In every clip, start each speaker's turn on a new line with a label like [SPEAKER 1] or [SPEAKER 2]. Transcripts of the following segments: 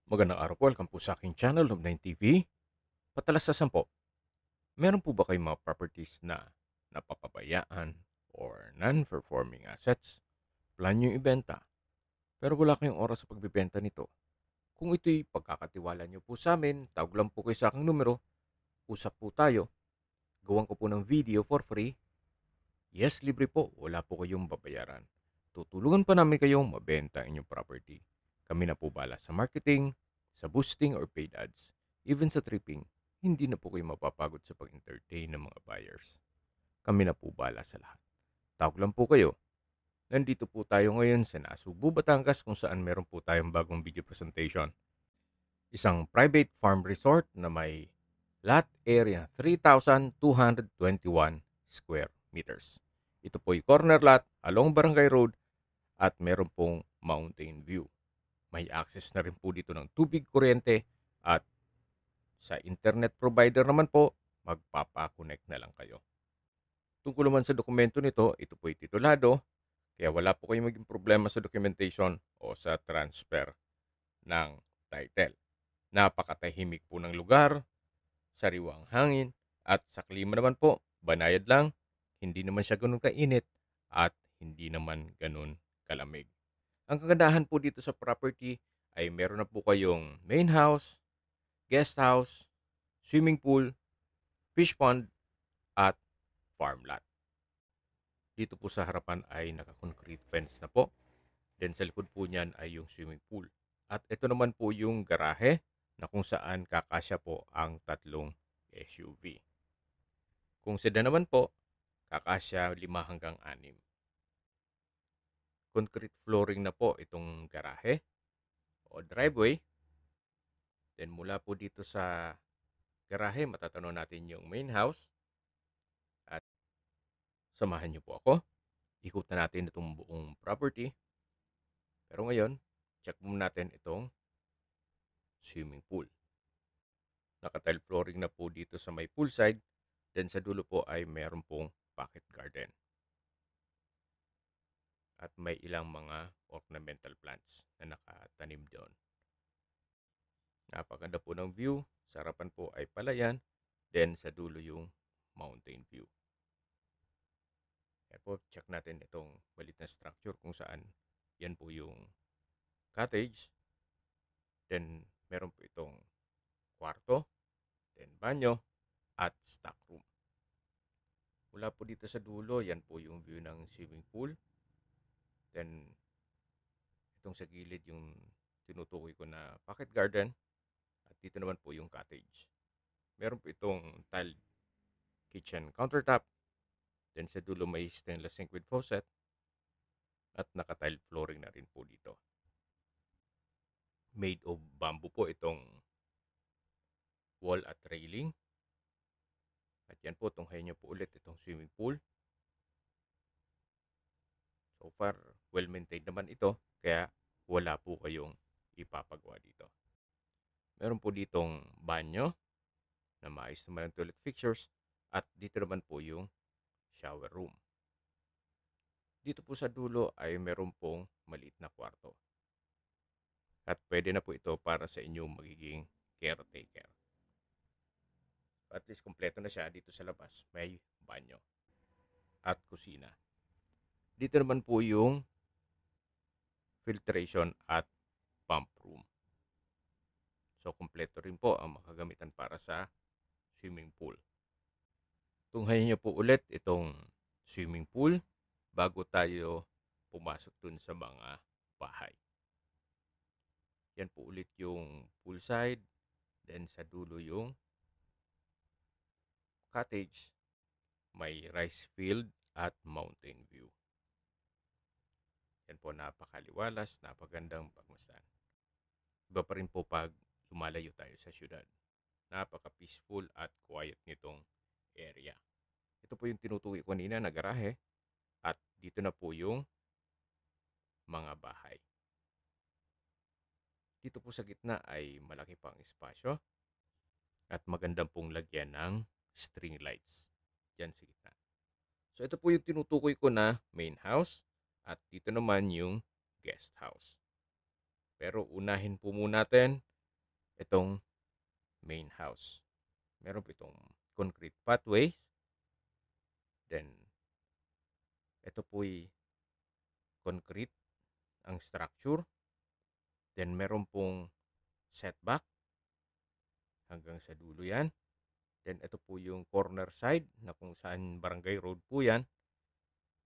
[SPEAKER 1] Magandang araw po, welcome po sa aking channel, Love9 TV. Patalastasan po, meron po ba kayong mga properties na napapabayaan or non-performing assets? Plan nyo ibenta, pero wala kayong oras sa pagbibenta nito. Kung ito'y pagkakatiwala nyo po sa amin, tawag lang po kayo sa aking numero, usap po tayo, gawan ko po ng video for free. Yes, libre po, wala po kayong babayaran. Tutulungan pa namin kayong mabenta inyong property. Kami na po bala sa marketing, sa boosting or paid ads, even sa tripping. Hindi na po kayo mapapagod sa pag-entertain ng mga buyers. Kami na po bala sa lahat. Tawag lang po kayo. Nandito po tayo ngayon sa Nasugbu, Batangas kung saan meron po tayong bagong video presentation. Isang private farm resort na may lot area 3,221 square meters. Ito po ay corner lot along Barangay Road at meron pong mountain view. May access na rin po dito ng tubig, kuryente at sa internet provider naman po, magpapa-connect na lang kayo. Tungkol naman sa dokumento nito, ito po ay titulado, kaya wala po kayong maging problema sa documentation o sa transfer ng title. Napakatahimik po ng lugar, sariwang hangin, at sa klima naman po, banayad lang, hindi naman siya ganun kainit at hindi naman ganun kalamig. Ang kagandahan po dito sa property ay meron na po kayong main house, guest house, swimming pool, fish pond, at farm lot. Dito po sa harapan ay naka-concrete fence na po. Then sa likod po niyan ay yung swimming pool. At ito naman po yung garahe na kung saan kakasya po ang tatlong SUV. Kung sedan naman po, kakasya 5 hanggang 6. Concrete flooring na po itong garahe o driveway. Then mula po dito sa garahe, matatanaw natin yung main house. At samahan niyo po ako. Ikutan natin itong buong property. Pero ngayon, check muna natin itong swimming pool. Naka-tile flooring na po dito sa may poolside. Then sa dulo po ay mayroon pong pocket garden. At may ilang mga ornamental plants na nakatanim doon. Napakaganda po ng view. Sa harapan po ay palayan. Then sa dulo yung mountain view. Kaya po, check natin itong malit na structure kung saan yan po yung cottage. Then meron po itong kwarto, then banyo, at stock room. Mula po dito sa dulo, yan po yung view ng swimming pool. Then, itong sa gilid yung tinutukoy ko na pocket garden. At dito naman po yung cottage. Meron po itong tiled kitchen countertop. Then sa dulo may stainless sink with faucet. At naka-tiled flooring na rin po dito. Made of bamboo po itong wall at railing. At yan po, tunghayin nyo po ulit itong swimming pool. So far, well-maintained naman ito. Kaya wala po kayong ipapagawa dito. Meron po ditong banyo na maayos naman ang toilet fixtures. At dito naman po yung shower room. Dito po sa dulo ay meron pong maliit na kwarto. At pwede na po ito para sa inyong magiging caretaker. At least kompleto na siya dito sa labas. May banyo at kusina. Dito naman po yung filtration at pump room. So, kompleto rin po ang makagamitan para sa swimming pool. Tunghayin niyo po ulit itong swimming pool bago tayo pumasok dun sa mga bahay. Yan po ulit yung poolside. Then sa dulo yung cottage. May rice field at mountain view. Yan po, napakaliwalas, napagandang pagmasdan. Iba pa rin po pag lumalayo tayo sa syudad. Napaka-peaceful at quiet nitong area. Ito po yung tinutukoy ko kanina na garahe. At dito na po yung mga bahay. Dito po sa gitna ay malaki pang espasyo. At magandang pong lagyan ng string lights. Diyan sa gitna. So ito po yung tinutukoy ko na main house. At dito naman yung guest house. Pero unahin po muna natin itong main house. Meron po itong concrete pathways. Then, ito po'y concrete ang structure. Then, meron pong setback hanggang sa dulo yan. Then, ito po yung corner side na kung saan barangay road po yan.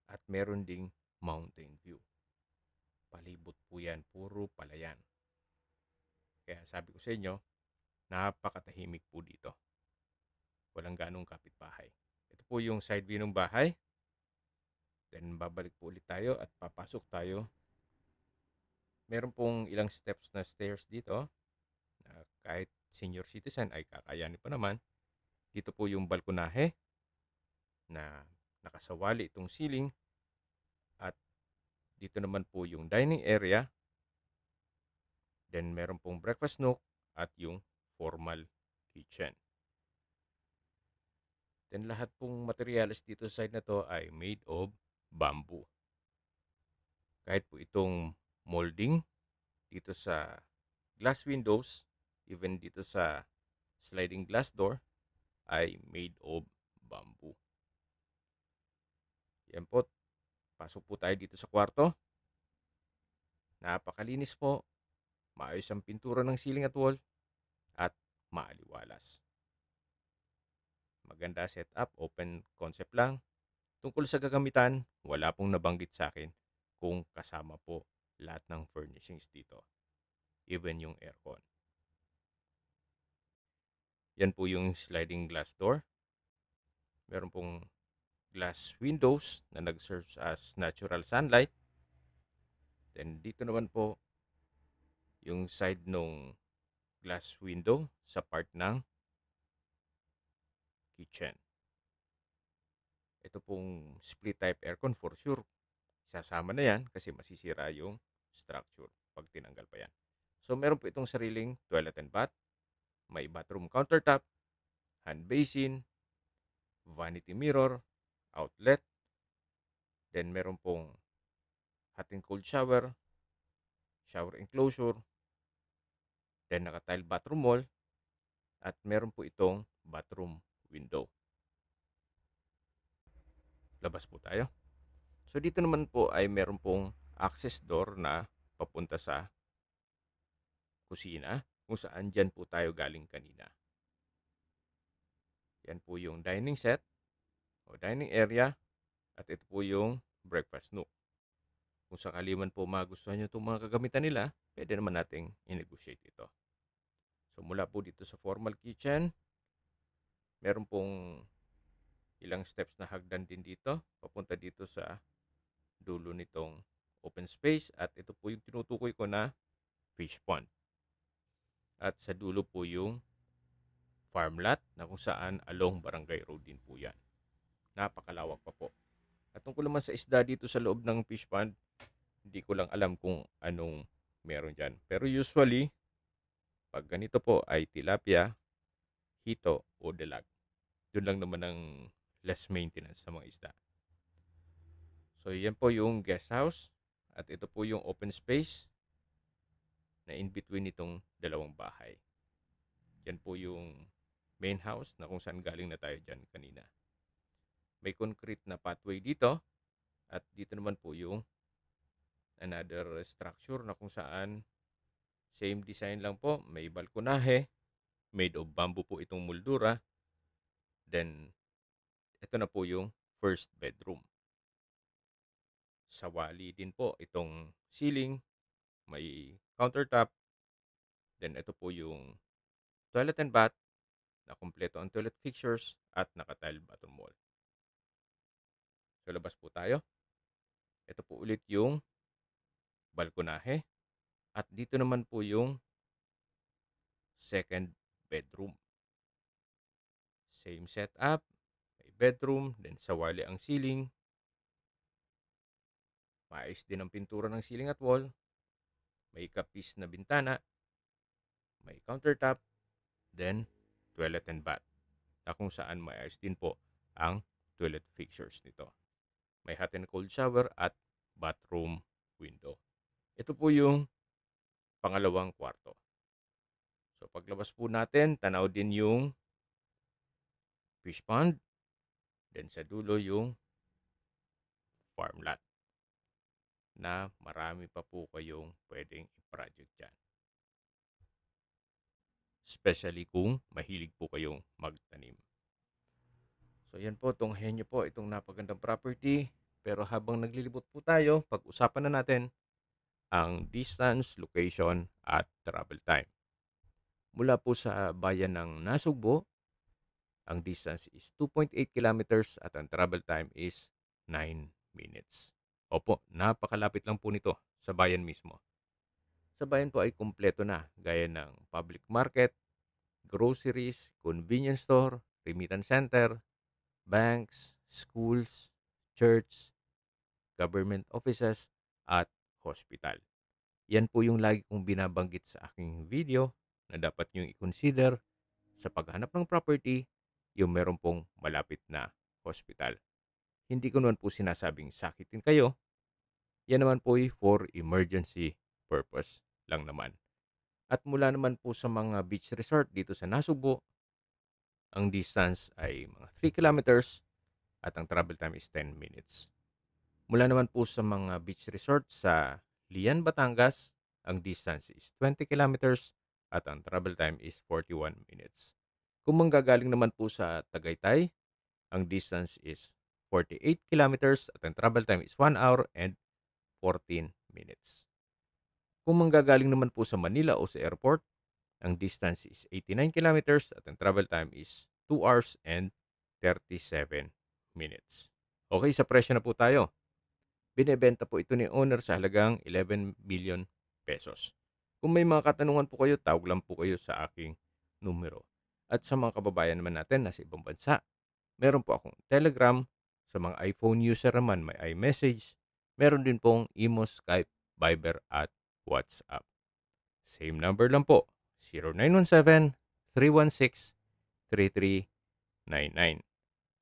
[SPEAKER 1] At meron ding mountain view. Palibot po yan, puro palayan. Kaya sabi ko sa inyo, napakatahimik po dito. Walang ganong kapitbahay. Ito po yung side view ng bahay. Then, babalik po ulit tayo at papasok tayo. Meron pong ilang steps na stairs dito. Kahit senior citizen ay kakayanin pa naman. Dito po yung balkonahe na nakasawali itong ceiling. At dito naman po yung dining area. Then, meron pong breakfast nook at yung formal kitchen. Then, lahat pong materials dito sa side na to ay made of bamboo. Kahit po itong molding dito sa glass windows, even dito sa sliding glass door, ay made of bamboo. Yan po. Pasok po tayo dito sa kwarto. Napakalinis po. Maayos ang pintura ng ceiling at wall. At maaliwalas. Maganda setup. Open concept lang. Tungkol sa gagamitan, wala pong nabanggit sa akin kung kasama po lahat ng furnishings dito. Even yung aircon. Yan po yung sliding glass door. Meron pong glass windows na nag-serve as natural sunlight. Then dito naman po yung side nung glass window sa part ng kitchen. Ito pong split type aircon for sure. Sasama na yan kasi masisira yung structure pag tinanggal pa yan. So meron po itong sariling toilet and bath. May bathroom countertop, hand basin, vanity mirror, outlet. Then meron pong hot and cold shower, shower enclosure. Then naka-tile bathroom wall. At meron po itong bathroom window. Labas po tayo. So dito naman po ay meron pong access door na papunta sa kusina kung saan dyan po tayo galing kanina. Yan po yung dining set o dining area at ito po yung breakfast nook. Kung sakali man po magustuhan nyo itong mga kagamitan nila, pwede naman nating i-negotiate ito. So mula po dito sa formal kitchen, meron pong ilang steps na hagdan din dito papunta dito sa dulo nitong open space at ito po yung tinutukoy ko na fish pond. At sa dulo po yung farm lot na kung saan along barangay road din po yan. Napakalawak pa po. At tungkol naman sa isda dito sa loob ng fish pond, hindi ko lang alam kung anong meron dyan. Pero usually, pag ganito po ay tilapia, hito o dalag. Doon lang naman ang less maintenance sa mga isda. So yan po yung guest house at ito po yung open space na in between itong dalawang bahay. Yan po yung main house na kung saan galing na tayo dyan kanina. May concrete na pathway dito at dito naman po yung another structure na kung saan same design lang po. May balkonahe, made of bamboo po itong moldura. Then ito na po yung first bedroom. Sawali din po itong ceiling, may countertop. Then ito po yung toilet and bath na kumpleto ang toilet fixtures at naka-tile bathroom wall. So labas po tayo. Ito po ulit yung balkonahe at dito naman po yung second bedroom. Same setup, may bedroom, then sawali ang ceiling. Maayos din ang pintura ng ceiling at wall. May kapis na bintana. May countertop. Then, toilet and bath. Na kung saan maayos din po ang toilet fixtures nito. May hot and cold shower at bathroom window. Ito po yung pangalawang kwarto. So paglabas po natin, tanaw din yung fish pond, then sa dulo yung farm lot na marami pa po kayong pwedeng i-project dyan. Especially kung mahilig po kayong magtanim. So yan po, tunghayan nyo po itong napagandang property. Pero habang naglilibot po tayo, pag-usapan na natin ang distance, location, at travel time. Mula po sa bayan ng Nasugbo, ang distance is 2.8 kilometers at ang travel time is 9 minutes. Opo, napakalapit lang po nito sa bayan mismo. Sa bayan po ay kumpleto na gaya ng public market, groceries, convenience store, remittance center, banks, schools, church, government offices, at hospital. Yan po yung lagi kong binabanggit sa aking video na dapat nyo i-consider sa paghanap ng property yung meron pong malapit na hospital. Hindi ko naman po sinasabing sakitin kayo. Yan naman po ay for emergency purpose lang naman. At mula naman po sa mga beach resort dito sa Nasugbo, ang distance ay mga 3 kilometers at ang travel time is 10 minutes. Mula naman po sa mga beach resort sa Lian, Batangas, ang distance is 20 kilometers at ang travel time is 41 minutes. Kung manggagaling naman po sa Tagaytay, ang distance is 48 kilometers at ang travel time is 1 hour and 14 minutes. Kung manggagaling naman po sa Manila o sa airport, ang distance is 89 kilometers at ang travel time is 2 hours and 37 minutes. Okay, sa presyo na po tayo. Binebenta po ito ni owner sa halagang 11 million pesos. Kung may mga katanungan po kayo, tawag lang po kayo sa aking numero. At sa mga kababayan naman natin na sa ibang bansa, meron po akong Telegram. Sa mga iPhone user naman, may iMessage. Meron din pong Imo, Skype, Viber at WhatsApp. Same number lang po, 0917-316-3399.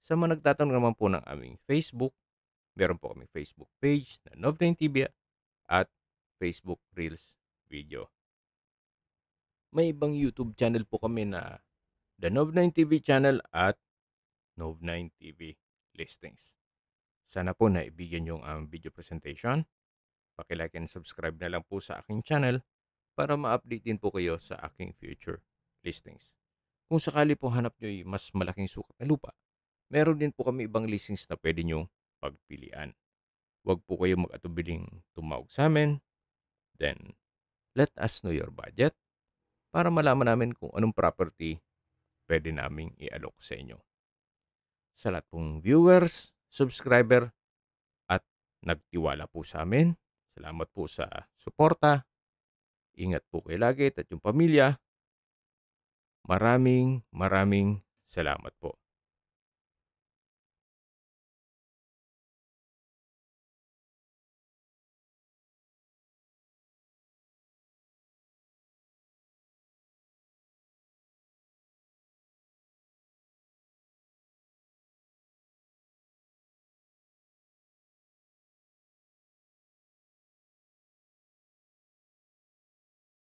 [SPEAKER 1] Sa mga nagtatanong naman po ng aming Facebook, meron po kami Facebook page na Nov9 TV at Facebook Reels video. May ibang YouTube channel po kami na The Nov9 TV channel at Nov9 TV Listings. Sana po naibigyan yung video presentation. Paki-like and subscribe na lang po sa aking channel para ma-update din po kayo sa aking future listings. Kung sakali po hanap nyo yung mas malaking sukat na lupa, meron din po kami ibang listings na pwede nyo pagpilian. Huwag po kayo mag-atubiling tumawag sa amin. Then, let us know your budget para malaman namin kung anong property pwede naming i-alok sa inyo. Sa lahat pong viewers, subscriber, at nagtiwala po sa amin, salamat po sa suporta. Ingat po kayo lagi at yung pamilya. Maraming salamat po.